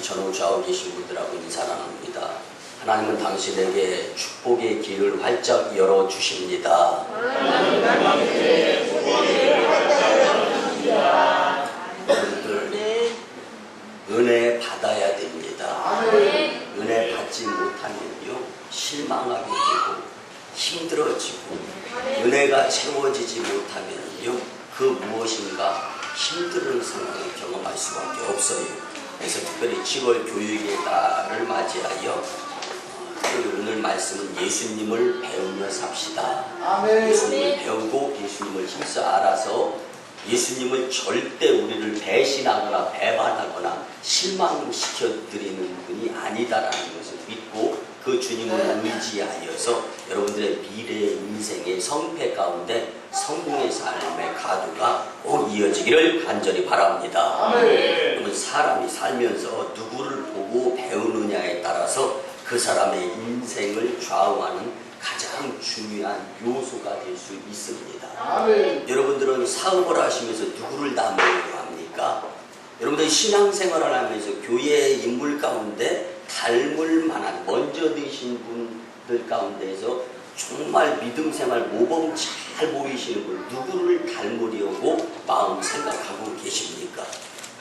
전후 좌우 계신 분들하고 인사 나눕니다. 하나님은 당신에게 축복의 길을 활짝 열어주십니다. 여러분들 은혜 받아야 됩니다. 은혜 받지 못하면요 실망하게 되고 힘들어지고 은혜가 채워지지 못하면요 그 무엇인가 힘든 상황을 경험할 수밖에 없어요. 그래서 특별히 7월 교육의 달을 맞이하여 오늘 말씀은 예수님을 배우며 삽시다. 예수님을 배우고 예수님을 힘써 알아서 예수님을 절대 우리를 배신하거나 배반하거나 실망시켜드리는 분이 아니다라는 것을 믿고 그 주님을 의지하여서 여러분들의 미래의 인생의 성패 가운데 성공의 삶의 가도가 꼭 이어지기를 간절히 바랍니다. 그러면 사람이 살면서 누구를 보고 배우느냐에 따라서 그 사람의 인생을 좌우하는 가장 중요한 요소가 될 수 있습니다. 여러분들은 사업을 하시면서 누구를 닮으려고 합니까? 여러분들 신앙생활을 하면서 교회의 인물 가운데 닮을 만한 먼저 되신 분들 가운데서 정말 믿음생활 모범 잘 보이시는 분 누구를 닮으려고 마음 생각하고 계십니까?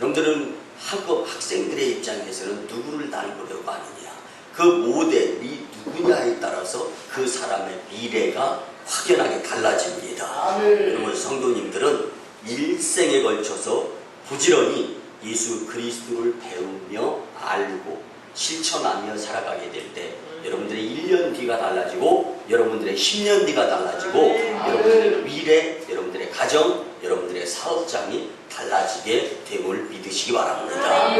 여러분들은 학생들의 입장에서는 누구를 닮으려고 하느냐? 그 모델이 누구냐에 따라서 그 사람의 미래가 확연하게 달라집니다. 그러면 성도님들은 일생에 걸쳐서 부지런히 예수 그리스도를 배우며 알고 실천하며 살아가게 될 때 여러분들의 1년 뒤가 달라지고 여러분들의 10년 뒤가 달라지고 여러분들의 미래, 여러분들의 가정, 여러분들의 사업장이 달라지게 됨을 믿으시기 바랍니다.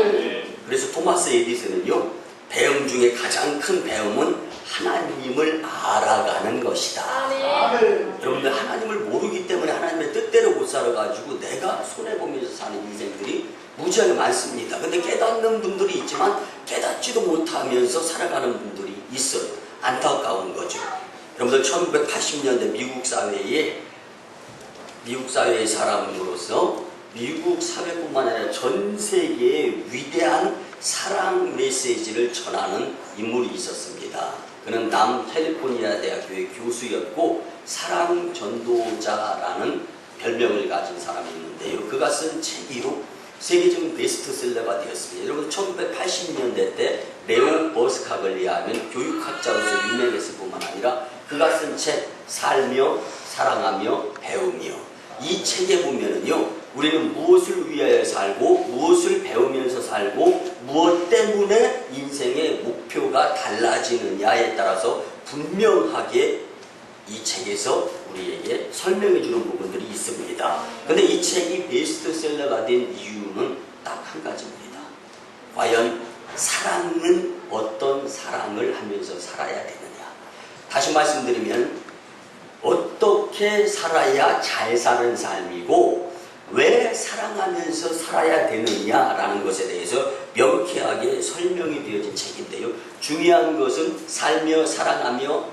그래서 토마스 에디슨은요 배움 중에 가장 큰 배움은 하나님을 알아가는 것이다. 여러분들 하나님을 모르기 때문에 하나님의 뜻대로 못 살아가지고 내가 손해보면서 사는 인생들이 무지하게 많습니다. 근데 깨닫는 분들이 있지만 깨닫지도 못하면서 살아가는 분들이 있어요. 안타까운 거죠. 여러분들 1980년대 미국 사회의 사람으로서 미국 사회뿐만 아니라 전 세계의 위대한 사랑 메시지를 전하는 인물이 있었습니다. 그는 남캘리포니아 대학교의 교수였고 사랑 전도자라는 별명을 가진 사람이 있는데요. 그가 쓴 책이요 세계적인 베스트셀러가 되었습니다. 여러분 1980년대 때 레오 버스카글리아 하면 교육학자로서 유명했을 뿐만 아니라 그가 쓴 책 살며 사랑하며 배우며 이 책에 보면은요 우리는 무엇을 위하여 살고 무엇을 배우면서 살고 무엇 때문에 인생의 목표가 달라지느냐에 따라서 분명하게 이 책에서 우리에게 설명해 주는 부분들이 있습니다. 근데 이 책이 베스트셀러가 된 이유는 딱 한 가지입니다. 과연 사랑은 어떤 사랑을 하면서 살아야 되느냐. 다시 말씀드리면 어떻게 살아야 잘 사는 삶이고 왜 사랑하면서 살아야 되느냐라는 것에 대해서 명쾌하게 설명이 되어진 책인데요. 중요한 것은 살며 사랑하며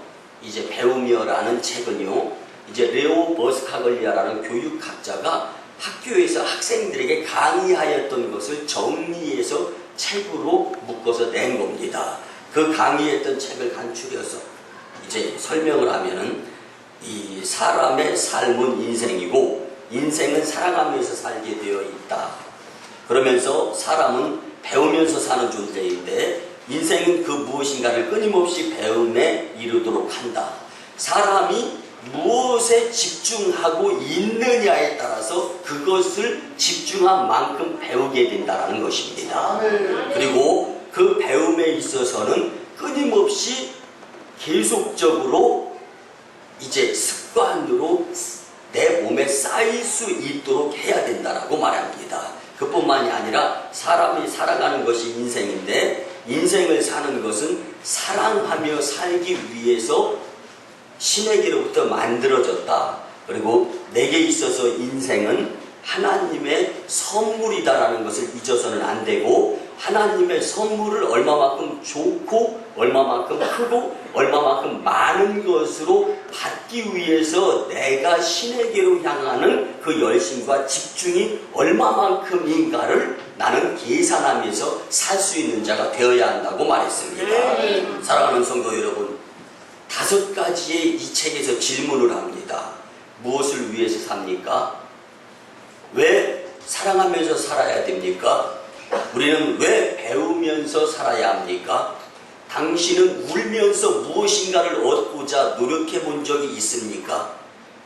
이제 배우며라는 책은요. 이제 레오 버스카글리아라는 교육학자가 학교에서 학생들에게 강의하였던 것을 정리해서 책으로 묶어서 낸 겁니다. 그 강의했던 책을 간추려서 이제 설명을 하면은 이 사람의 삶은 인생이고 인생은 살아가면서 살게 되어 있다. 그러면서 사람은 배우면서 사는 존재인데 인생은 그 무엇인가를 끊임없이 배움에 이르도록 한다. 사람이 무엇에 집중하고 있느냐에 따라서 그것을 집중한 만큼 배우게 된다는 것입니다. 그리고 그 배움에 있어서는 끊임없이 계속적으로 이제 습관으로 내 몸에 쌓일 수 있도록 해야 된다라고 말합니다. 그뿐만이 아니라 사람이 살아가는 것이 인생인데 인생을 사는 것은 사랑하며 살기 위해서 신에게로부터 만들어졌다. 그리고 내게 있어서 인생은 하나님의 선물이다라는 것을 잊어서는 안 되고 하나님의 선물을 얼마만큼 좋고 얼마만큼 크고 얼마만큼 많은 것으로 받기 위해서 내가 신에게로 향하는 그 열심과 집중이 얼마만큼인가를 나는 계산하면서 살 수 있는 자가 되어야 한다고 말했습니다. 사랑하는 성도 여러분, 5가지의 이 책에서 질문을 합니다. 무엇을 위해서 삽니까? 왜 사랑하면서 살아야 됩니까? 우리는 왜 배우면서 살아야 합니까? 당신은 울면서 무엇인가를 얻고자 노력해 본 적이 있습니까?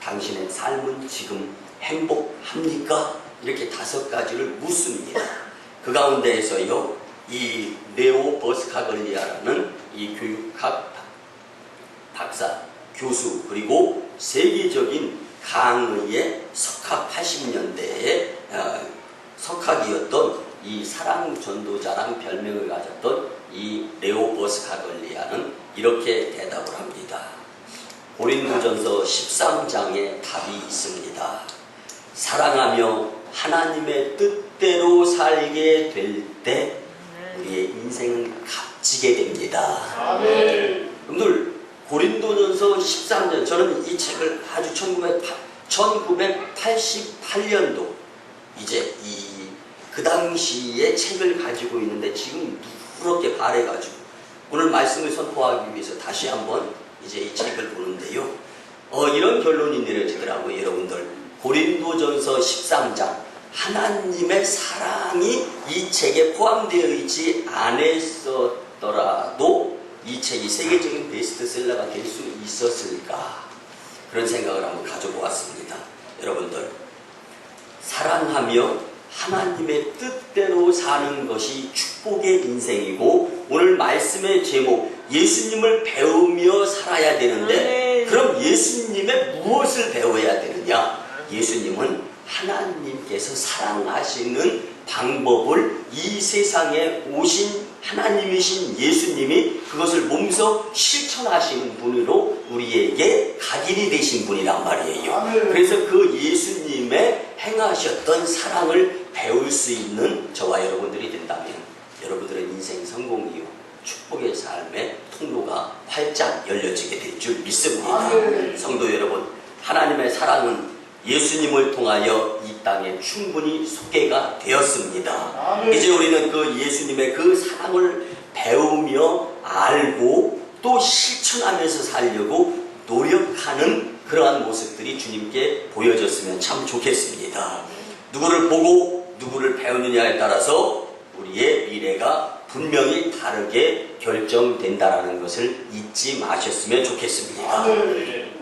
당신의 삶은 지금 행복합니까? 이렇게 5가지를 묻습니다. 그 가운데에서요, 이 네오 버스카글리아라는 이 교육학 박사, 교수, 그리고 세계적인 강의의 석학 80년대에 석학이었던 이 사랑 전도자란 별명을 가졌던 이 네오 버스카글리아는 이렇게 대답을 합니다. 고린도전서 13장에 답이 있습니다. 사랑하며 하나님의 뜻대로 살게 될 때 우리의 인생은 값지게 됩니다. 여러분들, 고린도전서 13장, 저는 이 책을 아주 1988년도 이제 그 당시에 책을 가지고 있는데 지금 누렇게 바래가지고 오늘 말씀을 선포하기 위해서 다시 한번 이제 이 책을 보는데요. 이런 결론이 내려지더라고요. 여러분들, 고린도전서 13장, 하나님의 사랑이 이 책에 포함되어 있지 않았더라도 이 책이 세계적인 베스트셀러가 될 수 있었을까? 그런 생각을 한번 가져보았습니다. 여러분들, 사랑하며 하나님의 뜻대로 사는 것이 축복의 인생이고, 오늘 말씀의 제목, 예수님을 배우며 살아야 되는데, 그럼 예수님의 무엇을 배워야 되느냐? 예수님은 하나님께서 사랑하시는 방법을 이 세상에 오신 하나님이신 예수님이 그것을 몸소 실천하시는 분으로 우리에게 각인이 되신 분이란 말이에요. 그래서 그 예수님의 행하셨던 사랑을 배울 수 있는 저와 여러분들이 된다면 여러분들의 인생 성공이요, 축복의 삶의 통로가 활짝 열려지게 될 줄 믿습니다. 성도 여러분, 하나님의 사랑은 예수님을 통하여 이 땅에 충분히 소개가 되었습니다. 이제 우리는 그 예수님의 그 사랑을 배우며 알고 또 실천하면서 살려고 노력하는 그러한 모습들이 주님께 보여졌으면 참 좋겠습니다. 누구를 보고 누구를 배우느냐에 따라서 우리의 미래가 분명히 다르게 결정된다는 것을 잊지 마셨으면 좋겠습니다.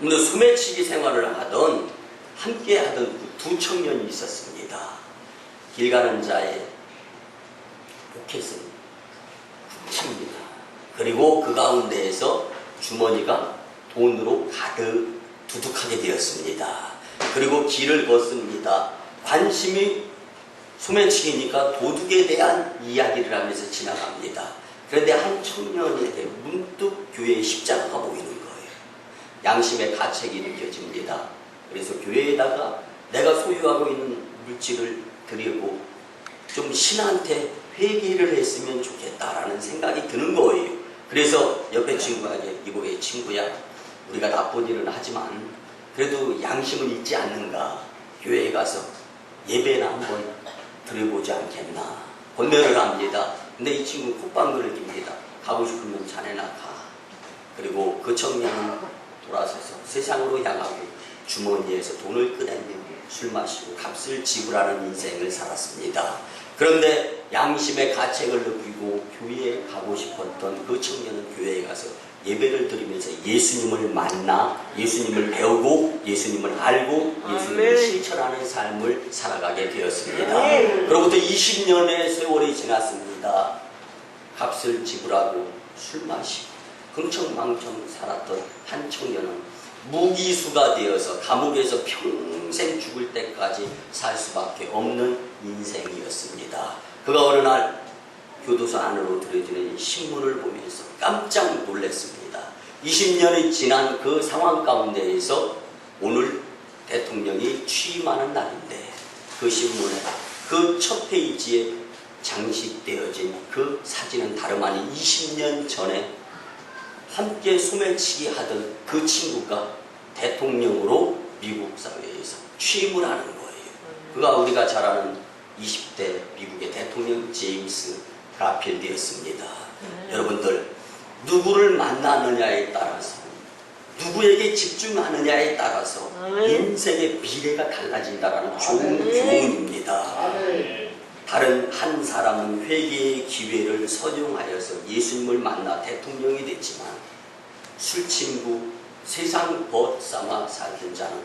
오늘 소매치기 생활을 하던 함께 하던 그 2 청년이 있었습니다. 길 가는 자의 포켓은 훔칩니다. 그리고 그 가운데에서 주머니가 돈으로 가득 두둑하게 되었습니다. 그리고 길을 걷습니다. 관심이 소매치기니까 도둑에 대한 이야기를 하면서 지나갑니다. 그런데 한 청년에게 문득 교회의 십자가가 보이는 거예요. 양심의 가책이 느껴집니다. 그래서 교회에다가 내가 소유하고 있는 물질을 드리고 좀 신한테 회개를 했으면 좋겠다라는 생각이 드는 거예요. 그래서 옆에 친구에게, 이보게 친구야, 우리가 나쁜 일은 하지만 그래도 양심은 있지 않는가? 교회에 가서 예배나 한번 드려보지 않겠나? 권면을 합니다. 근데 이 친구 콧방귀를 낍니다. 가고 싶으면 자네나 가. 그리고 그 청년은 돌아서서 세상으로 향하고 주머니에서 돈을 꺼내며 술 마시고 값을 지불하는 인생을 살았습니다. 그런데 양심의 가책을 느끼고 교회에 가고 싶었던 그 청년은 교회에 가서 예배를 드리면서 예수님을 만나 예수님을 배우고 예수님을 알고 예수님을 실천하는 삶을 살아가게 되었습니다. 그로부터 20년의 세월이 지났습니다. 값을 지불하고 술 마시고 흥청망청 살았던 한 청년은 무기수가 되어서 감옥에서 평생 죽을 때까지 살 수밖에 없는 인생이었습니다. 그가 어느 날 교도소 안으로 들여지는 신문을 보면서 깜짝 놀랐습니다. 20년이 지난 그 상황 가운데에서 오늘 대통령이 취임하는 날인데 그 신문에 그 첫 페이지에 장식되어진 그 사진은 다름 아닌 20년 전에 함께 소매치기 하던 그 친구가 대통령으로 미국 사회에서 취임을 하는 거예요. 그가 우리가 잘 아는 20대 미국의 대통령 제임스 가필드였습니다. 여러분들, 누구를 만나느냐에 따라서, 누구에게 집중하느냐에 따라서 인생의 미래가 달라진다는 좋은 교훈입니다. 다른 한 사람은 회개의 기회를 선용하여서 예수님을 만나 대통령이 됐지만, 술친구, 세상 벗 삼아 살던 자는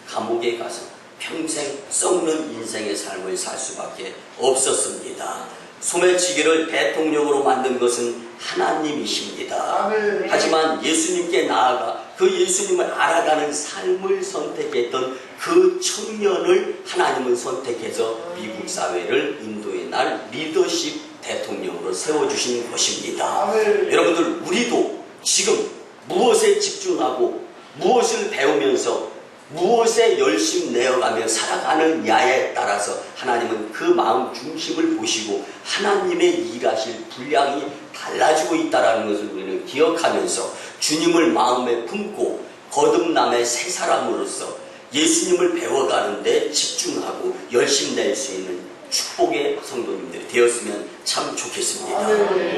감옥에 가서 평생 썩는 인생의 삶을 살 수밖에 없었습니다. 소매치기를 대통령으로 만든 것은 하나님이십니다. 하지만 예수님께 나아가 그 예수님을 알아가는 삶을 선택했던 그 청년을 하나님은 선택해서 미국 사회를 인도의 날 리더십 대통령으로 세워주신 것입니다. 여러분들, 우리도 지금 무엇에 집중하고 무엇을 배우면서 무엇에 열심 내어가며 살아가느냐에 따라서 하나님은 그 마음 중심을 보시고 하나님의 일하실 분량이 달라지고 있다는 것을 우리는 기억하면서 주님을 마음에 품고 거듭남의 새 사람으로서 예수님을 배워가는데 집중하고 열심 낼 수 있는 축복의 성도님들이 되었으면 참 좋겠습니다.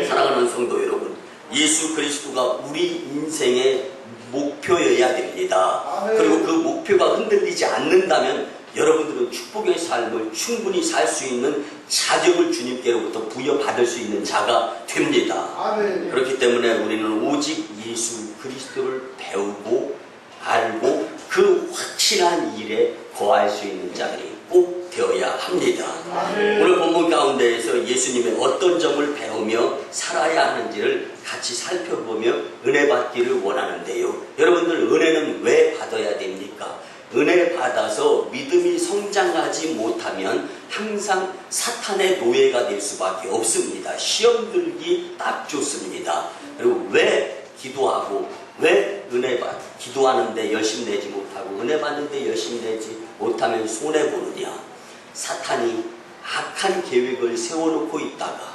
사랑하는 성도 여러분, 예수 그리스도가 우리 인생의 목표여야 됩니다. 그리고 그 목표가 흔들리지 않는다면 여러분들은 축복의 삶을 충분히 살 수 있는 자격을 주님께로부터 부여받을 수 있는 자가 됩니다. 그렇기 때문에 우리는 오직 예수 그리스도를 배우고 알고 그 확실한 일에 거할 수 있는 자들이 꼭 되어야 합니다. 오늘 본문 가운데에서 예수님의 어떤 점을 배우며 살아야 하는지를 같이 살펴보며 은혜 받기를 원하는데요. 여러분들, 은혜는 왜 받아야 됩니까? 은혜 받아서 믿음이 성장하지 못하면 항상 사탄의 노예가 될 수밖에 없습니다. 시험 들기 딱 좋습니다. 그리고 왜 기도하고 왜 기도하는데 열심히 내지 못하고 은혜 받는데 열심히 내지 못하면 손해보느냐? 사탄이 악한 계획을 세워놓고 있다가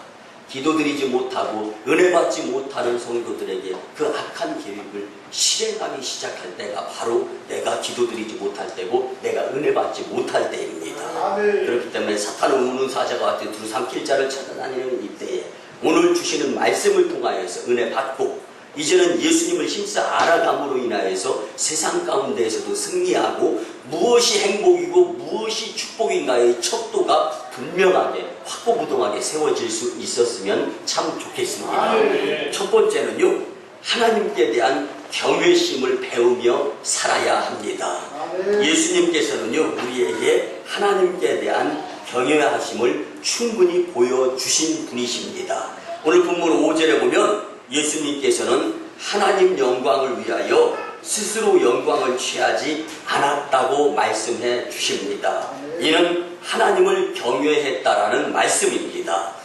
기도드리지 못하고 은혜 받지 못하는 성도들에게 그 악한 계획을 실행하기 시작할 때가 바로 내가 기도드리지 못할 때고 내가 은혜 받지 못할 때입니다. 그렇기 때문에 사탄은 우는 사자가 같은 두루 삼킬 자를 찾아다니는 이때에 오늘 주시는 말씀을 통하여서 은혜 받고 이제는 예수님을 힘써 알아감으로 인하여서 세상 가운데에서도 승리하고 무엇이 행복이고 무엇이 축복인가의 척도가 분명하게 확고부동하게 세워질 수 있었으면 참 좋겠습니다. 첫 번째는요, 하나님께 대한 경외심을 배우며 살아야 합니다. 예수님께서는요, 우리에게 하나님께 대한 경외하심을 충분히 보여주신 분이십니다. 오늘 본문 5절에 보면 예수님께서는 하나님 영광을 위하여 스스로 영광을 취하지 않았다고 말씀해 주십니다. 이는 하나님을 경외했다라는 말씀입니다.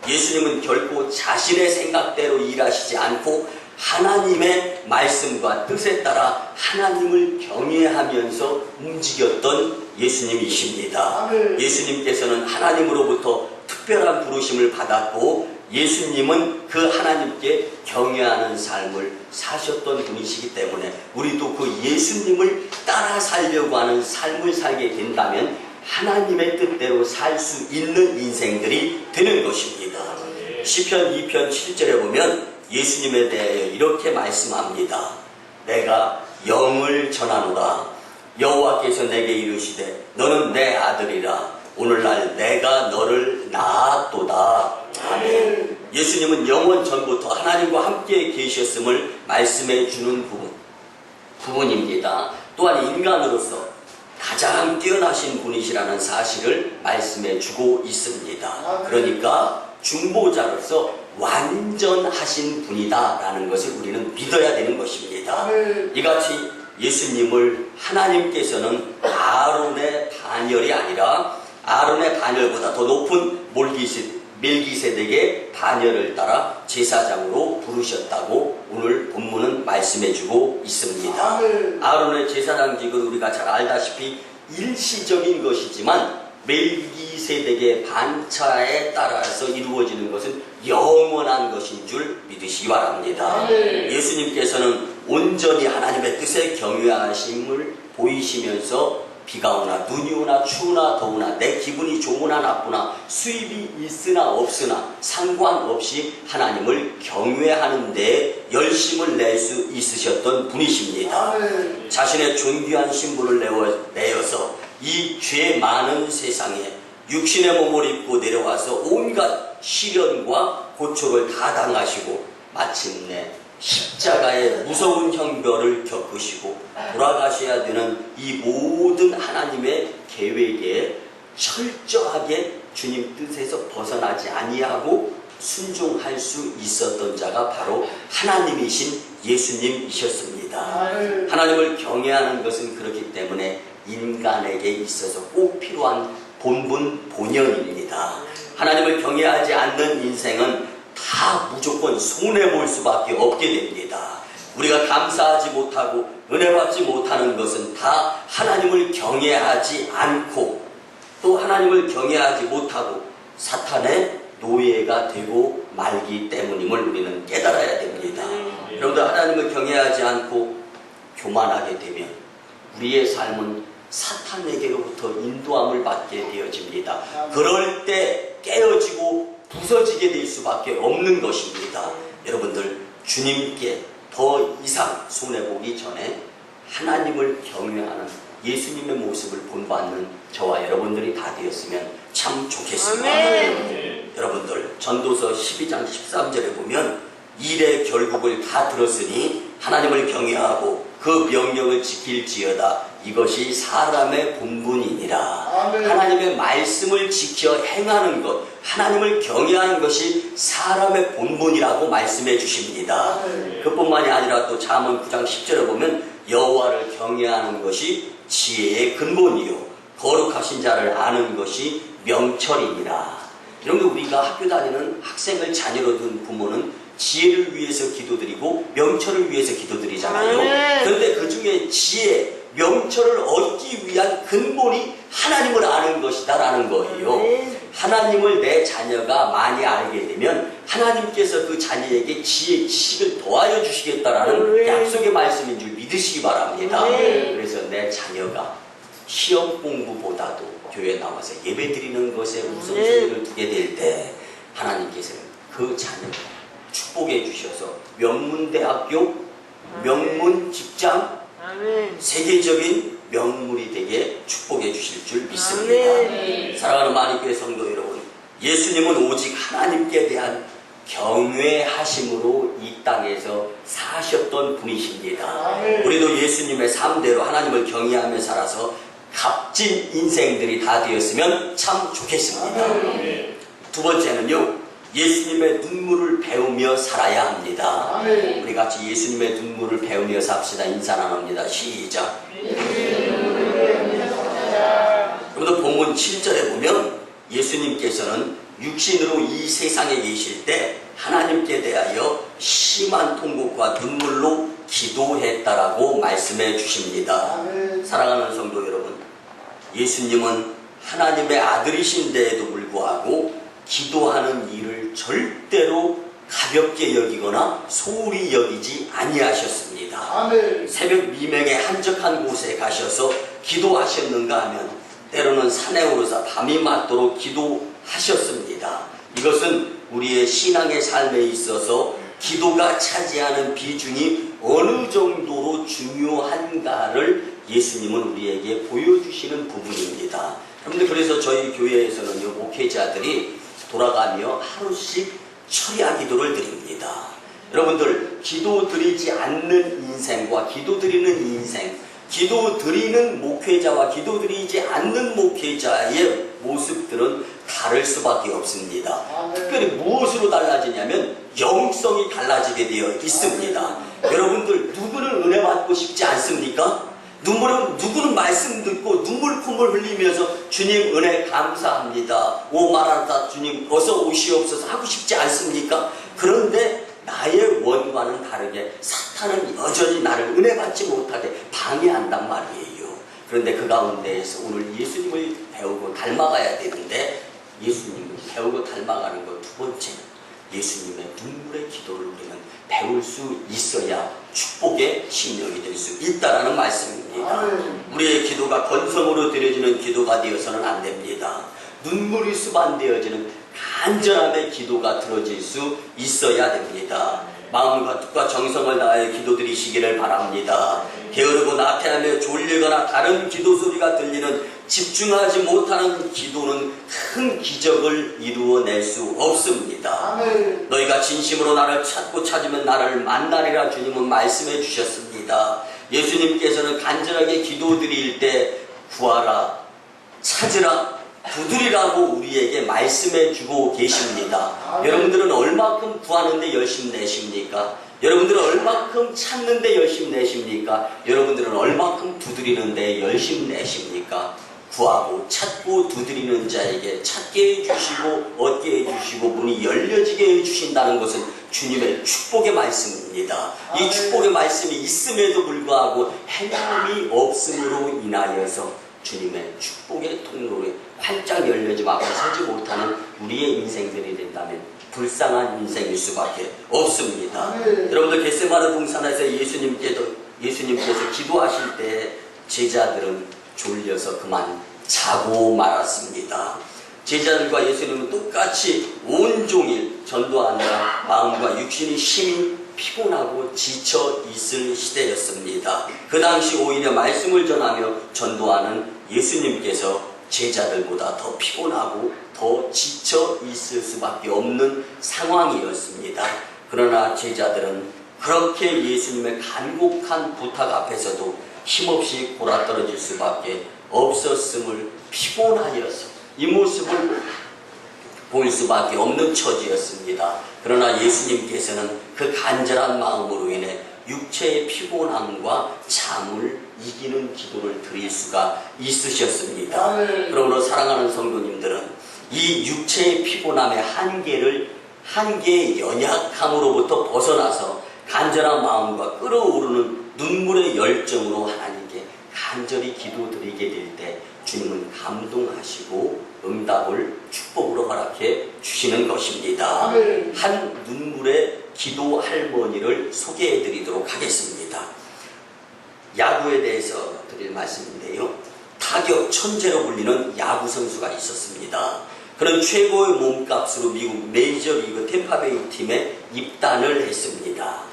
예수님은 결코 자신의 생각대로 일하시지 않고 하나님의 말씀과 뜻에 따라 하나님을 경외하면서 움직였던 예수님이십니다. 예수님께서는 하나님으로부터 특별한 부르심을 받았고 예수님은 그 하나님께 경외하는 삶을 사셨던 분이시기 때문에 우리도 그 예수님을 따라 살려고 하는 삶을 살게 된다면 하나님의 뜻대로 살 수 있는 인생들이 되는 것입니다. 시편 2편 7절에 보면 예수님에 대해 이렇게 말씀합니다. 내가 영을 전하노라. 여호와께서 내게 이르시되 너는 내 아들이라. 오늘날 내가 너를 낳았도다. 아멘. 예수님은 영원 전부터 하나님과 함께 계셨음을 말씀해 주는 부분입니다. 또한 인간으로서 가장 뛰어나신 분이시라는 사실을 말씀해 주고 있습니다. 그러니까 중보자로서 완전하신 분이다라는 것을 우리는 믿어야 되는 것입니다. 이같이 예수님을 하나님께서는 아론의 반열이 아니라 아론의 반열보다 더 높은 멜기세덱의 반열을 따라 제사장으로 부르셨다고 오늘 본문은 말씀해주고 있습니다. 아론의 제사장직은 우리가 잘 알다시피 일시적인 것이지만 멜기세덱의 반차에 따라서 이루어지는 것은 영원한 것인 줄 믿으시기 바랍니다. 예수님께서는 온전히 하나님의 뜻에 경외하심을 보이시면서 비가 오나 눈이 오나 추우나 더우나 내 기분이 좋으나 나쁘나 수입이 있으나 없으나 상관없이 하나님을 경외하는 데 열심을 낼 수 있으셨던 분이십니다. 자신의 존귀한 신분을 내어서 이 죄 많은 세상에 육신의 몸을 입고 내려와서 온갖 시련과 고초를 다 당하시고 마침내 십자가의 무서운 형벌을 겪으시고 돌아가셔야 되는 이 모든 하나님의 계획에 철저하게 주님 뜻에서 벗어나지 아니하고 순종할 수 있었던 자가 바로 하나님이신 예수님이셨습니다. 하나님을 경외하는 것은 그렇기 때문에 인간에게 있어서 꼭 필요한 본분 본연입니다. 하나님을 경외하지 않는 인생은 다 무조건 손해볼 수밖에 없게 됩니다. 우리가 감사하지 못하고 은혜 받지 못하는 것은 다 하나님을 경외하지 않고 또 하나님을 경외하지 못하고 사탄의 노예가 되고 말기 때문임을 우리는 깨달아야 됩니다. 여러분들, 하나님을 경외하지 않고 교만하게 되면 우리의 삶은 사탄에게로부터 인도함을 받게 되어집니다. 그럴 때 깨어지고 부서지게 될 수밖에 없는 것입니다. 여러분들, 주님께 더 이상 손해보기 전에 하나님을 경외하는 예수님의 모습을 본받는 저와 여러분들이 다 되었으면 참 좋겠습니다. 여러분들, 전도서 12장 13절에 보면 일의 결국을 다 들었으니 하나님을 경외하고 그 명령을 지킬지어다. 이것이 사람의 본분이니라. 하나님의 말씀을 지켜 행하는 것, 하나님을 경외하는 것이 사람의 본분이라고 말씀해 주십니다. 그뿐만이 아니라 또 잠언 9장 10절에 보면 여호와를 경외하는 것이 지혜의 근본이요 거룩하신 자를 아는 것이 명철이니라. 여러분, 우리가 학교 다니는 학생을 자녀로 둔 부모는 지혜를 위해서 기도드리고 명철을 위해서 기도드리잖아요. 그런데 그 중에 지혜, 명철을 얻기 위한 근본이 하나님을 아는 것이다 라는 거예요. 하나님을 내 자녀가 많이 알게 되면 하나님께서 그 자녀에게 지혜, 지식을 더하여 주시겠다라는 약속의 말씀인 줄 믿으시기 바랍니다. 그래서 내 자녀가 시험 공부보다도 교회 나와서 예배 드리는 것에 우선순위를 두게 될 때 하나님께서는 그 자녀가 축복해 주셔서 명문대학교, 명문직장, 세계적인 명물이 되게 축복해 주실 줄 믿습니다. 사랑하는 마니교회 성도 여러분, 예수님은 오직 하나님께 대한 경외하심으로 이 땅에서 사셨던 분이십니다. 우리도 예수님의 삶대로 하나님을 경외하며 살아서 값진 인생들이 다 되었으면 참 좋겠습니다. 두 번째는요, 예수님의 눈물을 배우며 살아야 합니다. 우리 같이 예수님의 눈물을 배우며 삽시다. 인사 나눕니다. 시작. 여러분들, 본문 7절에 보면 예수님께서는 육신으로 이 세상에 계실 때 하나님께 대하여 심한 통곡과 눈물로 기도했다라고 말씀해 주십니다. 사랑하는 성도 여러분, 예수님은 하나님의 아들이신데에도 불구하고 기도하는 일을 절대로 가볍게 여기거나 소홀히 여기지 아니하셨습니다. 새벽 미명에 한적한 곳에 가셔서 기도하셨는가 하면 때로는 산에 오르사 밤이 맞도록 기도하셨습니다. 이것은 우리의 신앙의 삶에 있어서 기도가 차지하는 비중이 어느 정도로 중요한가를 예수님은 우리에게 보여주시는 부분입니다. 여러분들, 그래서 저희 교회에서는 목회자들이 돌아가며 하루씩 철야 기도를 드립니다. 여러분들, 기도 드리지 않는 인생과 기도 드리는 인생, 기도 드리는 목회자와 기도 드리지 않는 목회자의 모습들은 다를 수밖에 없습니다. 특별히 무엇으로 달라지냐면 영성이 달라지게 되어 있습니다. 여러분들, 누구는 은혜 받고 싶지 않습니까? 누구는 말씀 듣고 눈물 콧물 흘리면서 주님 은혜 감사합니다, 오 마라나타 주님 어서 오시옵소서 하고 싶지 않습니까? 그런데 나의 원과는 다르게 사탄은 여전히 나를 은혜 받지 못하게 방해한단 말이에요. 그런데 그 가운데에서 오늘 예수님을 배우고 닮아가야 되는데, 예수님을 배우고 닮아가는 것 두 번째, 예수님의 눈물의 기도를 우리는 배울 수 있어야 축복의 심령이 될 수 있다라는 말씀입니다. 우리의 기도가 건성으로 드려지는 기도가 되어서는 안 됩니다. 눈물이 수반되어지는 간절함의 기도가 들어질 수 있어야 됩니다. 마음과 뜻과 정성을 다하여 기도드리시기를 바랍니다. 게으르고 나태하며 졸리거나 다른 기도 소리가 들리는 집중하지 못하는 기도는 큰 기적을 이루어낼 수 없습니다. 아멘. 너희가 진심으로 나를 찾고 찾으면 나를 만나리라 주님은 말씀해 주셨습니다. 예수님께서는 간절하게 기도드릴 때 구하라, 찾으라, 두드리라고 우리에게 말씀해 주고 계십니다. 여러분들은 얼마큼 구하는데 열심 내십니까? 여러분들은 얼마큼 찾는데 열심 내십니까? 여러분들은 얼마큼 두드리는데 열심 내십니까? 구하고 찾고 두드리는 자에게 찾게 해주시고 얻게 해주시고 문이 열려지게 해주신다는 것은 주님의 축복의 말씀입니다. 이 축복의 말씀이 있음에도 불구하고 행함이 없음으로 인하여서 주님의 축복의 통로에 활짝 열려지 막고 서지 못하는 우리의 인생들이 된다면 불쌍한 인생일 수밖에 없습니다. 여러분들 겟세마네 동산에서 예수님께서 기도하실 때 제자들은 졸려서 그만 자고 말았습니다. 제자들과 예수님은 똑같이 온종일 전도하느라 마음과 육신이 심히 피곤하고 지쳐 있을 시대였습니다. 그 당시 오히려 말씀을 전하며 전도하는 예수님께서 제자들보다 더 피곤하고 더 지쳐 있을 수밖에 없는 상황이었습니다. 그러나 제자들은 그렇게 예수님의 간곡한 부탁 앞에서도 힘없이 골아떨어질 수밖에 없었음을 피곤하여서 이 모습을 보일 수밖에 없는 처지였습니다. 그러나 예수님께서는 그 간절한 마음으로 인해 육체의 피곤함과 잠을 이기는 기도를 드릴 수가 있으셨습니다. 그러므로 사랑하는 성도님들은 이 육체의 피곤함의 한계의 연약함으로부터 벗어나서 간절한 마음과 끓어오르는 눈물의 열정으로 하나님께 간절히 기도드리게 될 때 주님은 감동하시고 응답을 축복으로 허락해 주시는 것입니다. 한 눈물의 기도 할머니를 소개해 드리도록 하겠습니다. 야구에 대해서 드릴 말씀인데요. 타격 천재로 불리는 야구 선수가 있었습니다. 그는 최고의 몸값으로 미국 메이저리그 템파베이 팀에 입단을 했습니다.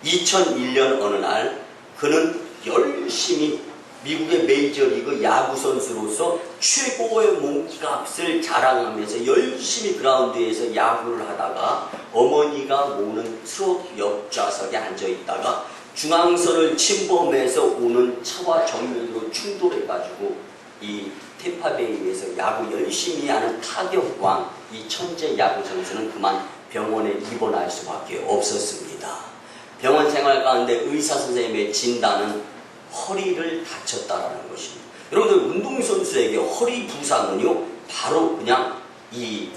2001년 어느 날 그는 열심히 미국의 메이저리그 야구 선수로서 최고의 몸값을 자랑하면서 열심히 그라운드에서 야구를 하다가 어머니가 모는 트럭 옆좌석에 앉아있다가 중앙선을 침범해서 오는 차와 정면으로 충돌해가지고 이 템파베이에서 야구 열심히 하는 타격왕 이 천재 야구 선수는 그만 병원에 입원할 수밖에 없었습니다. 병원 생활 가운데 의사 선생님의 진단은 허리를 다쳤다라는 것입니다. 여러분들 운동선수에게 허리 부상은요 바로 그냥 이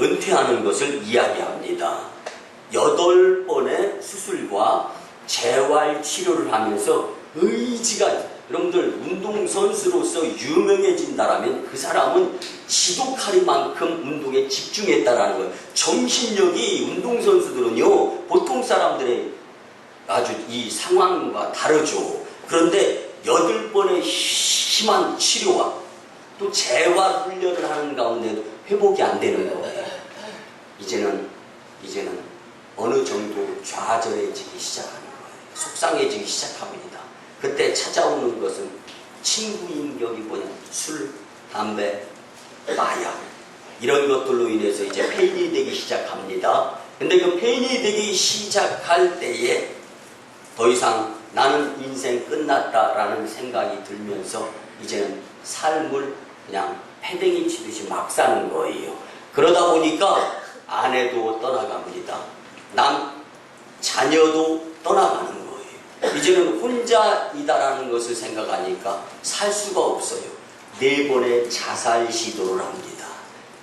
은퇴하는 것을 이야기합니다. 8번의 수술과 재활 치료를 하면서 의지가 여러분들 운동선수로서 유명해진다라면 그 사람은 지독하리만큼 운동에 집중했다라는 거예요. 정신력이 운동선수들은요 보통 사람들의 아주 이 상황과 다르죠. 그런데 8번의 심한 치료와 또 재활 훈련을 하는 가운데도 회복이 안 되는 거예요. 이제는 어느 정도 좌절해지기 시작하는 거예요. 속상해지기 시작합니다. 그때 찾아오는 것은 친구인 격이 뭐냐? 술, 담배, 마약 이런 것들로 인해서 이제 폐인이 되기 시작합니다. 근데 그 폐인이 되기 시작할 때에 더 이상 나는 인생 끝났다라는 생각이 들면서 이제는 삶을 그냥 패댕이 치듯이 막 사는 거예요. 그러다 보니까 아내도 떠나갑니다. 자녀도 떠나가는 거예요. 이제는 혼자이다라는 것을 생각하니까 살 수가 없어요. 4번의 자살 시도를 합니다.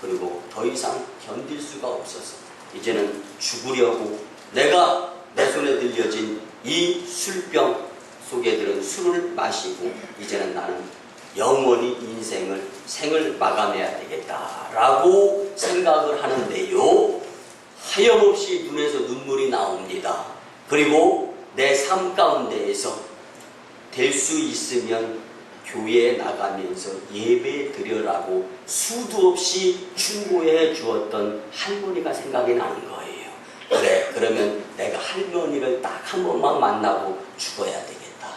그리고 더 이상 견딜 수가 없어서 이제는 죽으려고 내가 내 손에 들려진 이 술병 속에 들은 술을 마시고 이제는 나는 영원히 생을 마감해야 되겠다라고 생각을 하는데요. 하염없이 눈에서 눈물이 나옵니다. 그리고 내 삶 가운데에서 될 수 있으면 교회에 나가면서 예배 드려라고 수도 없이 충고해 주었던 할머니가 생각이 나는 거예요. 그래, 그러면 내가 할머니를 딱 한 번만 만나고 죽어야 되겠다.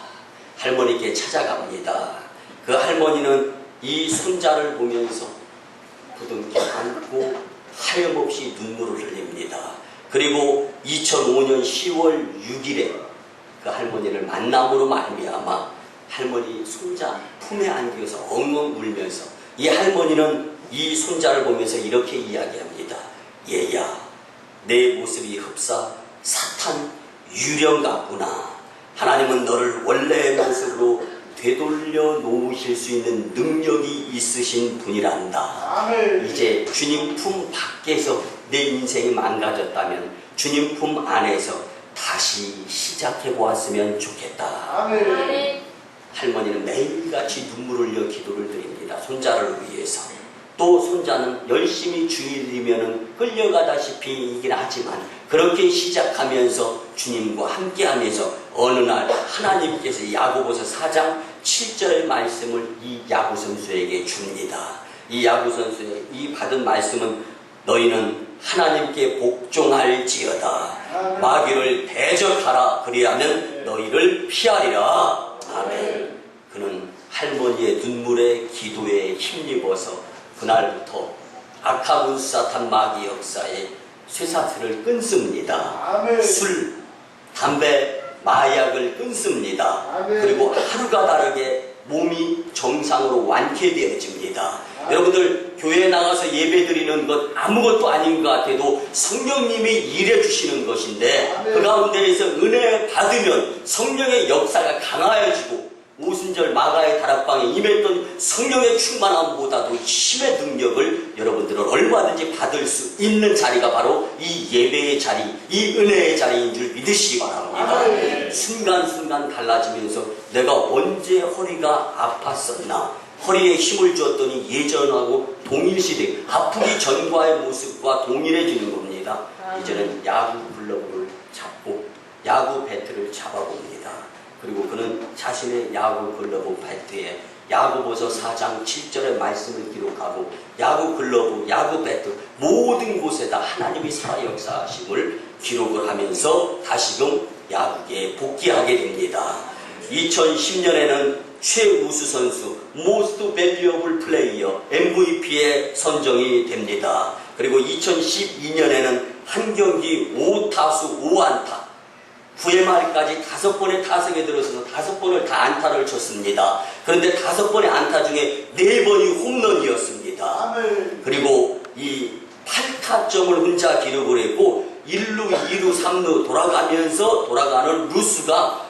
할머니께 찾아갑니다. 그 할머니는 이 손자를 보면서 부둥켜 안고 하염없이 눈물을 흘립니다. 그리고 2005년 10월 6일에 그 할머니를 만남으로 말미암아 할머니 손자 품에 안겨서 엉엉 울면서 이 할머니는 이 손자를 보면서 이렇게 이야기합니다. 얘야, 내 모습이 흡사 사탄 유령 같구나. 하나님은 너를 원래의 모습으로 되돌려 놓으실 수 있는 능력이 있으신 분이란다. 아멘. 이제 주님 품 밖에서 내 인생이 망가졌다면 주님 품 안에서 다시 시작해 보았으면 좋겠다. 아멘. 할머니는 매일같이 눈물을 흘려 기도를 드립니다. 손자를 위해서. 또 손자는 열심히 주일이면 끌려가다시피 이긴 하지만 그렇게 시작하면서 주님과 함께하면서 어느 날 하나님께서 야고보서 4장 7절의 말씀을 이 야구 선수에게 줍니다. 이 야구 선수의 이 받은 말씀은 너희는 하나님께 복종할지어다. 마귀를 대적하라. 그리하면 너희를 피하리라. 아멘. 그는 할머니의 눈물의 기도에 힘입어서 그날부터 악한 사탄 마귀 역사에 쇠사슬을 끊습니다. 아멘. 술, 담배, 마약을 끊습니다. 아멘. 그리고 하루가 다르게 몸이 정상으로 완쾌되어집니다. 아멘. 여러분들 교회에 나가서 예배드리는 것 아무것도 아닌 것 같아도 성령님이 일해 주시는 것인데 아멘. 그 가운데에서 은혜 받으면 성령의 역사가 강화해지고 오순절 마가의 다락방에 임했던 성령의 충만함보다도 힘의 능력을 여러분들은 얼마든지 받을 수 있는 자리가 바로 이 예배의 자리, 이 은혜의 자리인 줄 믿으시기 바랍니다. 아멘. 순간순간 달라지면서 내가 언제 허리가 아팠었나, 허리에 힘을 주었더니 예전하고 동일시돼 아프기 전과의 모습과 동일해지는 겁니다. 이제는 야구 글러브를 잡고 야구 배트를 잡아봅니다. 그리고 그는 자신의 야구 글러브 배트에 야고보서 4장 7절의 말씀을 기록하고 야구 글러브, 야구 배트 모든 곳에다 하나님이 살아 역사하심을 기록을 하면서 다시금 야구계에 복귀하게 됩니다. 2010년에는 최우수 선수, Most Valuable Player, MVP에 선정이 됩니다. 그리고 2012년에는 한 경기 5타수 5안타 9회 말까지 5번의 타석에 들어서서 5번을 다 안타를 쳤습니다. 그런데 5번의 안타 중에 4번이 홈런이었습니다. 아멘. 그리고 이 8타점을 혼자 기록을 했고 1루, 2루, 3루 돌아가는 루수가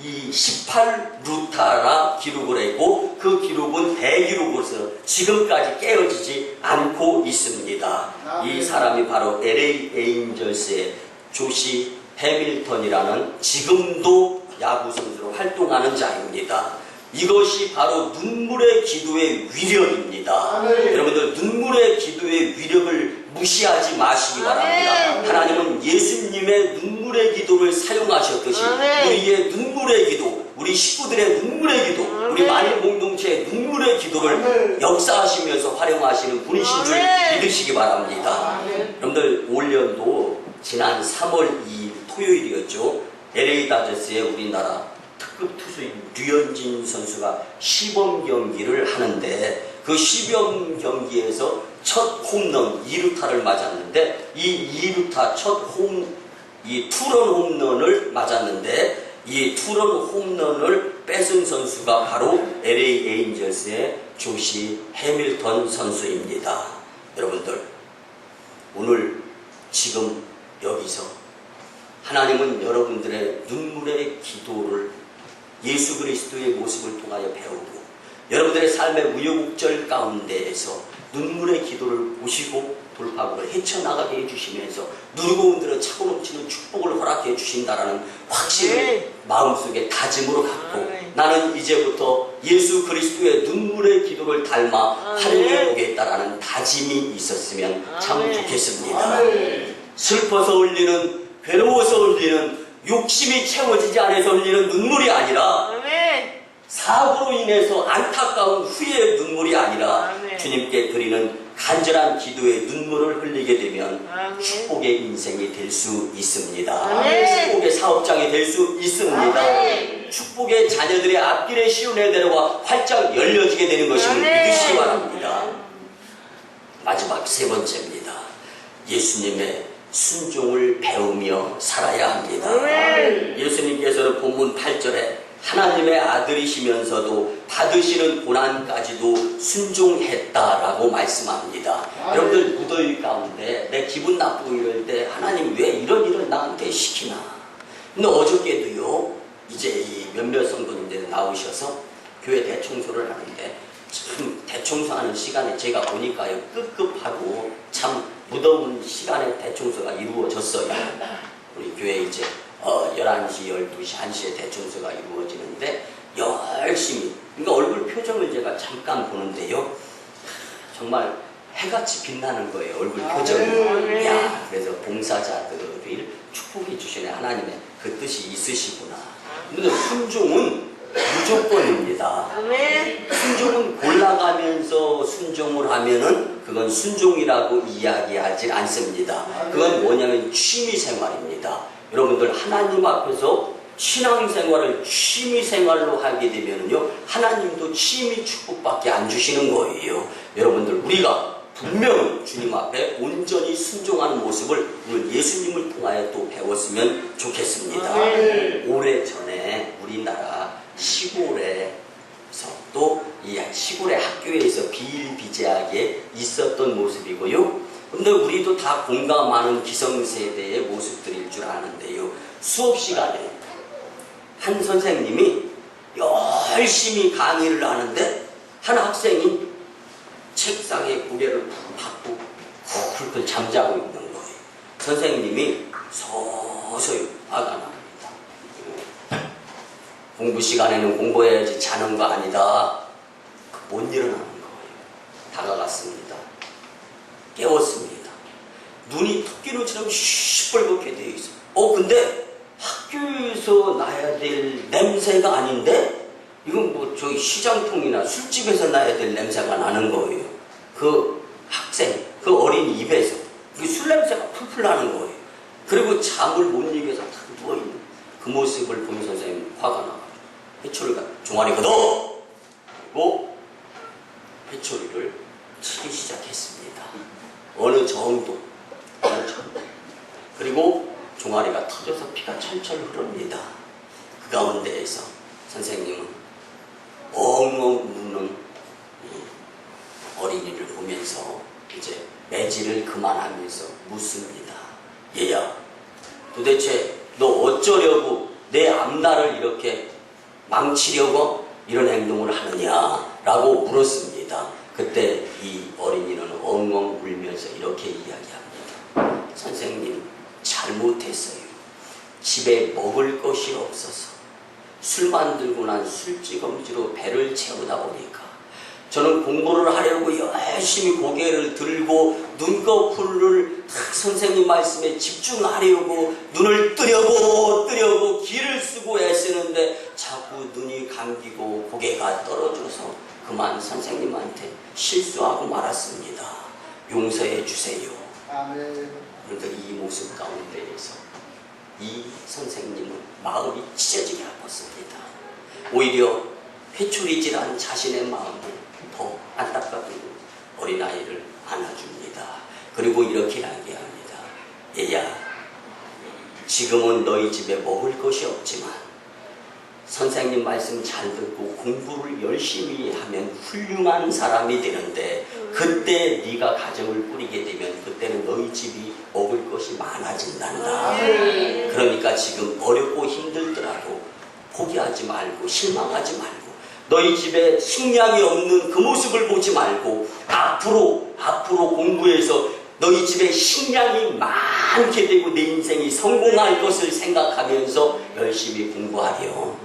이 18루타라 기록을 했고 그 기록은 대기록으로서 지금까지 깨어지지 않고 있습니다. 아멘. 이 사람이 바로 LA 에인절스의 조시 해밀턴이라는 지금도 야구 선수로 활동하는 자입니다. 이것이 바로 눈물의 기도의 위력입니다. 아멘. 여러분들 눈물의 기도의 위력을 무시하지 마시기 바랍니다. 아멘. 하나님은 예수님의 눈물의 기도를 사용하셨듯이 아멘. 우리의 눈물의 기도, 우리 식구들의 눈물의 기도, 아멘. 우리 만일 공동체의 눈물의 기도를 아멘. 역사하시면서 활용하시는 분이신 줄 믿으시기 바랍니다. 아멘. 여러분들 올년도 지난 3월 2일 토요일이었죠. LA 다저스의 우리나라 특급 투수인 류현진 선수가 시범 경기를 하는데 그 시범 경기에서 첫 홈런 2루타를 맞았는데 이 2루타 이 투런 홈런을 맞았는데 이 투런 홈런을 뺏은 선수가 바로 LA 에인절스의 조시 해밀턴 선수입니다. 여러분들 오늘 지금 여기서 하나님은 여러분들의 눈물의 기도를 예수 그리스도의 모습을 통하여 배우고 여러분들의 삶의 우여곡절 가운데에서 눈물의 기도를 보시고 돌파구를 헤쳐나가게 해주시면서 누르고 흔들어 차고 넘치는 축복을 허락해 주신다라는 확신을 마음속에 다짐으로 갖고 나는 이제부터 예수 그리스도의 눈물의 기도를 닮아 활용해 보겠다라는 다짐이 있었으면 참 좋겠습니다. 슬퍼서 흘리는, 괴로워서 흘리는, 욕심이 채워지지 않아서 흘리는 눈물이 아니라 사고로 인해서 안타까운 후회의 눈물이 아니라 주님께 드리는 간절한 기도의 눈물을 흘리게 되면 축복의 인생이 될 수 있습니다. 축복의 사업장이 될 수 있습니다. 축복의 자녀들의 앞길에 시온의 대로가 활짝 열려지게 되는 것임을 믿으시기 바랍니다. 마지막 세 번째입니다. 예수님의 순종을 배우며 살아야 합니다. 예수님께서는 본문 8절에 하나님의 아들이시면서도 받으시는 고난까지도 순종했다라고 말씀합니다. 여러분들 무더위 가운데 내 기분 나쁘고 이럴 때 하나님 왜 이런 일을 나한테 시키나. 근데 어저께도요, 이제 이 몇몇 성도님들 나오셔서 교회 대청소를 하는데 참 대청소하는 시간에 제가 보니까요, 급급하고 참 무더운 시간에 대청소가 이루어졌어요. 우리 교회 이제 11시, 12시, 1시에 대청소가 이루어지는데 열심히, 그러니까 얼굴 표정을 제가 잠깐 보는데요, 정말 해같이 빛나는 거예요, 얼굴 표정이. 야, 그래서 봉사자들을 축복해 주시네, 하나님의 그 뜻이 있으시구나. 근데 순종은 무조건입니다. 순종은 골라가면서 순종을 하면은 그건 순종이라고 이야기하지 않습니다. 그건 뭐냐면 취미생활입니다. 여러분들 하나님 앞에서 신앙생활을 취미생활로 하게 되면요, 하나님도 취미 축복밖에 안 주시는 거예요. 여러분들 우리가 분명히 주님 앞에 온전히 순종하는 모습을 오늘 예수님을 통하여 또 배웠으면 좋겠습니다. 오래전에 우리나라 시골에서 또 이 시골의 학교에서 비일비재하게 있었던 모습이고요. 근데 우리도 다 공감하는 기성세대의 모습들일 줄 아는데요. 수업 시간에 한 선생님이 열심히 강의를 하는데 한 학생이 책상에 고개를 받고 쿨쿨 잠자고 있는 거예요. 선생님이 서서히 화가 납니다. 공부 시간에는 공부해야지, 자는 거 아니다. 못 일어나는 거예요. 다가갔습니다. 깨웠습니다. 눈이 토끼눈처럼 시뻘겋게 되어 있어요. 근데 학교에서 나야 될 냄새가 아닌데 이건 뭐 저기 시장통이나 술집에서 나야 될 냄새가 나는 거예요. 그 학생, 그 어린 입에서 그 술 냄새가 풀풀 나는 거예요. 그리고 잠을 못 이겨서 탁 누워있는 그 모습을 보면 선생님 화가 나가지고 회초리가 종아리 걷어! 그리고 회초리를 치기 시작했습니다. 어느 정도. 그리고 종아리가 터져서 피가 철철 흐릅니다. 그 가운데에서 선생님은 엉엉 우는 어린이를 보면서 이제 매질을 그만하면서 묻습니다. 얘야, 도대체 너 어쩌려고 내 앞날을 이렇게 망치려고 이런 행동을 하느냐? 라고 물었습니다. 그때 이 어린이는 엉엉 울면서 이렇게 이야기합니다. 선생님, 잘못했어요. 집에 먹을 것이 없어서 술 만들고 난 술찌검지로 배를 채우다 보니까 저는 공부를 하려고 열심히 고개를 들고 눈꺼풀을 선생님 말씀에 집중하려고 눈을 뜨려고 길을 쓰고 애쓰는데 자꾸 눈이 감기고 고개가 떨어져서 그만 선생님한테 실수하고 말았습니다. 용서해 주세요. 그런데 이 모습 가운데에서 이 선생님은 마음이 찢어지게 아팠습니다. 오히려 회초리질한 자신의 마음을 더 안타깝게 어린아이를 안아줍니다. 그리고 이렇게 이야기합니다. 얘야, 지금은 너희 집에 먹을 것이 없지만 선생님 말씀 잘 듣고 공부를 열심히 하면 훌륭한 사람이 되는데 그때 네가 가정을 꾸리게 되면 그때는 너희 집이 먹을 것이 많아진단다. 그러니까 지금 어렵고 힘들더라도 포기하지 말고 실망하지 말고 너희 집에 식량이 없는 그 모습을 보지 말고 앞으로 공부해서 너희 집에 식량이 많게 되고 내 인생이 성공할 것을 생각하면서 열심히 공부하렴.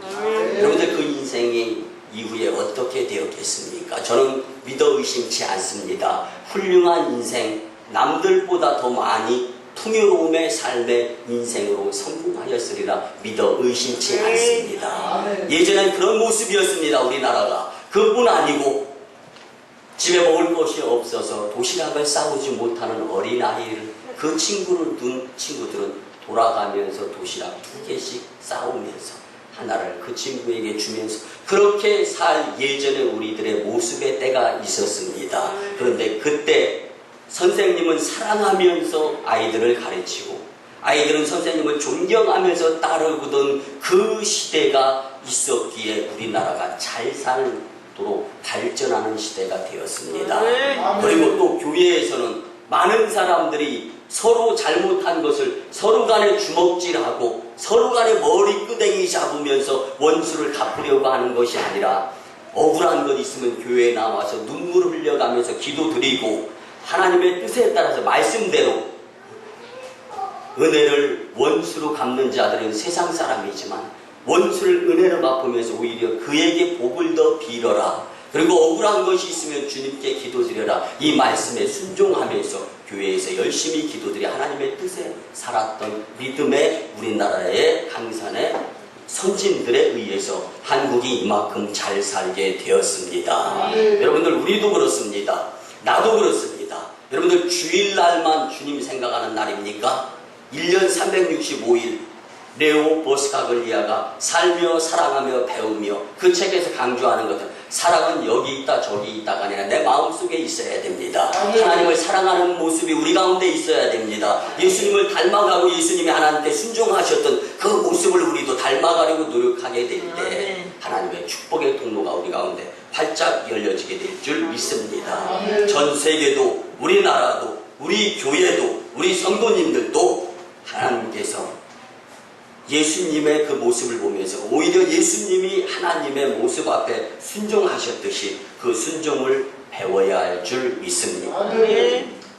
여러분들 그 인생이 이후에 어떻게 되었겠습니까? 저는 믿어 의심치 않습니다. 훌륭한 인생, 남들보다 더 많이 풍요로움의 삶의 인생으로 성공하였으리라 믿어 의심치 않습니다. 예전엔 그런 모습이었습니다. 우리나라가. 그뿐 아니고 집에 먹을 것이 없어서 도시락을 싸우지 못하는 어린아이를 그 친구를 둔 친구들은 돌아가면서 도시락 2개씩 싸우면서 하나를 그 친구에게 주면서 그렇게 살 예전에 우리들의 모습의 때가 있었습니다. 그런데 그때 선생님은 사랑하면서 아이들을 가르치고 아이들은 선생님을 존경하면서 따르던 그 시대가 있었기에 우리나라가 잘 살도록 발전하는 시대가 되었습니다. 그리고 또 교회에서는 많은 사람들이 서로 잘못한 것을 서로 간에 주먹질하고 서로 간에 머리끄댕이 잡으면서 원수를 갚으려고 하는 것이 아니라 억울한 것 있으면 교회에 나와서 눈물을 흘려가면서 기도드리고 하나님의 뜻에 따라서 말씀대로 은혜를 원수로 갚는 자들은 세상 사람이지만 원수를 은혜로 갚으면서 오히려 그에게 복을 더 빌어라. 그리고 억울한 것이 있으면 주님께 기도드려라. 이 말씀에 순종하면서 교회에서 열심히 기도드려 하나님의 뜻에 살았던 믿음의 우리나라의 강산의 선진들에 의해서 한국이 이만큼 잘 살게 되었습니다. 여러분들 우리도 그렇습니다. 나도 그렇습니다. 여러분들 주일날만 주님 생각하는 날입니까? 1년 365일 레오 보스카글리아가 살며 사랑하며 배우며 그 책에서 강조하는 것은 사랑은 여기 있다 저기 있다가 아니라 내 마음속에 있어야 됩니다. 하나님을 사랑하는 모습이 우리 가운데 있어야 됩니다. 예수님을 닮아가고 예수님이 하나님께 순종하셨던 그 모습을 우리도 닮아가려고 노력하게 될 때 하나님의 축복의 통로가 우리 가운데 활짝 열려지게 될 줄 믿습니다. 전 세계도 우리나라도 우리 교회도 우리 성도님들도 하나님께서 예수님의 그 모습을 보면서 오히려 예수님이 하나님의 모습 앞에 순종하셨듯이 그 순종을 배워야 할 줄 믿습니다.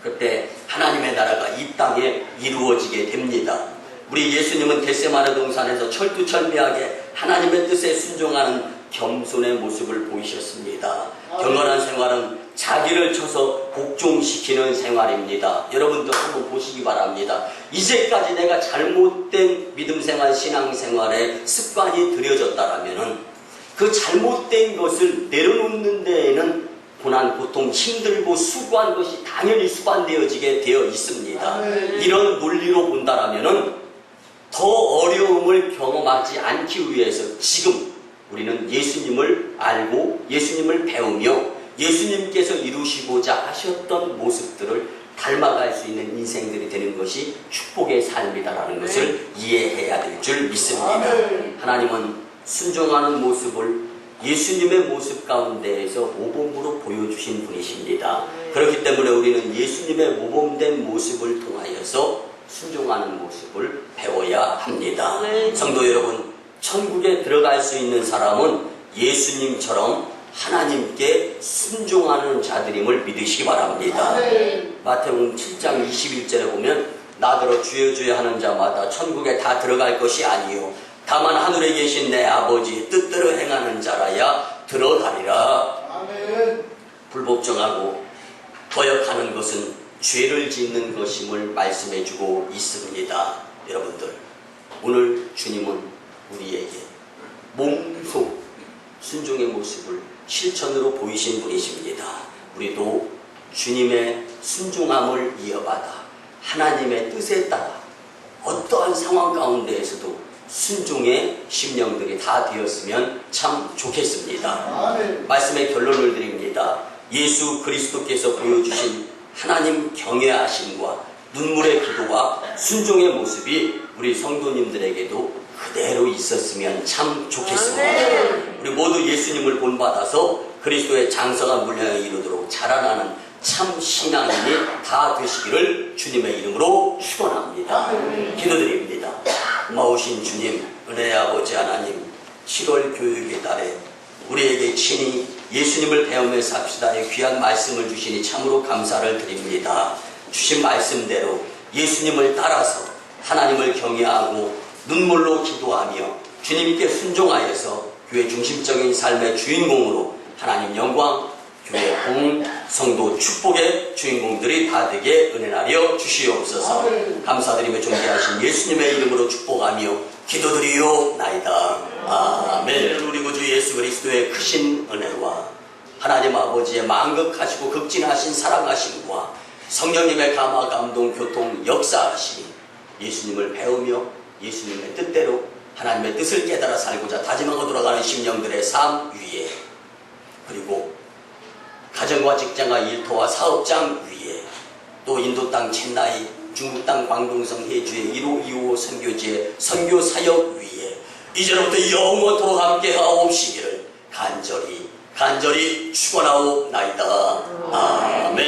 그때 하나님의 나라가 이 땅에 이루어지게 됩니다. 우리 예수님은 겟세마네 동산에서 철두철미하게 하나님의 뜻에 순종하는 겸손의 모습을 보이셨습니다. 경건한 생활은 자기를 쳐서 복종시키는 생활입니다. 여러분도 한번 보시기 바랍니다. 이제까지 내가 잘못된 믿음생활, 신앙생활에 습관이 들여졌다라면 그 잘못된 것을 내려놓는 데에는 고난, 고통, 힘들고 수고한 것이 당연히 수반되어지게 되어 있습니다. 이런 논리로 본다라면 더 어려움을 경험하지 않기 위해서 지금 우리는 예수님을 알고 예수님을 배우며 예수님께서 이루시고자 하셨던 모습들을 닮아갈 수 있는 인생들이 되는 것이 축복의 삶이다라는 것을 이해해야 될 줄 믿습니다. 하나님은 순종하는 모습을 예수님의 모습 가운데에서 모범으로 보여주신 분이십니다. 그렇기 때문에 우리는 예수님의 모범된 모습을 통하여서 순종하는 모습을 배워야 합니다. 성도 여러분, 천국에 들어갈 수 있는 사람은 예수님처럼 하나님께 순종하는 자들임을 믿으시기 바랍니다. 마태복음 7장 21절에 보면 나더러 주여 주여 하는 자마다 천국에 다 들어갈 것이 아니요 다만 하늘에 계신 내 아버지 뜻대로 행하는 자라야 들어가리라. 불복종하고 거역하는 것은 죄를 짓는 것임을 말씀해주고 있습니다. 여러분들, 오늘 주님은 우리에게 몸소 순종의 모습을 실천으로 보이신 분이십니다. 우리도 주님의 순종함을 이어받아 하나님의 뜻에 따라 어떠한 상황 가운데에서도 순종의 심령들이 다 되었으면 참 좋겠습니다. 말씀의 결론을 드립니다. 예수 그리스도께서 보여주신 하나님 경외하심과 눈물의 기도와 순종의 모습이 우리 성도님들에게도 그대로 있었으면 참 좋겠습니다. 우리 모두 예수님을 본받아서 그리스도의 장성한 분량에 이르도록 자라나는 참 신앙인이 다 되시기를 주님의 이름으로 축원합니다. 기도드립니다. 고마우신 주님, 은혜의 아버지 하나님, 7월 교육의 달에 우리에게 친히 예수님을 배우며 삽시다의 귀한 말씀을 주시니 참으로 감사를 드립니다. 주신 말씀대로 예수님을 따라서 하나님을 경외하고 눈물로 기도하며 주님께 순종하여서 교회 중심적인 삶의 주인공으로 하나님 영광, 교회 공, 성도 축복의 주인공들이 다 되게 은혜하여 주시옵소서. 감사드리며 존귀하신 예수님의 이름으로 축복하며 기도드리오나이다. 아멘. 우리 구주 예수 그리스도의 크신 은혜와 하나님 아버지의 만극하시고 극진하신 사랑하심과 성령님의 감화 감동 교통 역사하심이 예수님을 배우며 예수님의 뜻대로 하나님의 뜻을 깨달아 살고자 다짐하고 돌아가는 심령들의 삶 위에, 그리고 가정과 직장과 일터와 사업장 위에, 또 인도 땅 첸나이, 중국 땅 광동성 해주의 1525 선교지의 선교 사역 위에 이제부터 영원토록 함께 하옵시기를 간절히 축원하옵나이다. 아멘.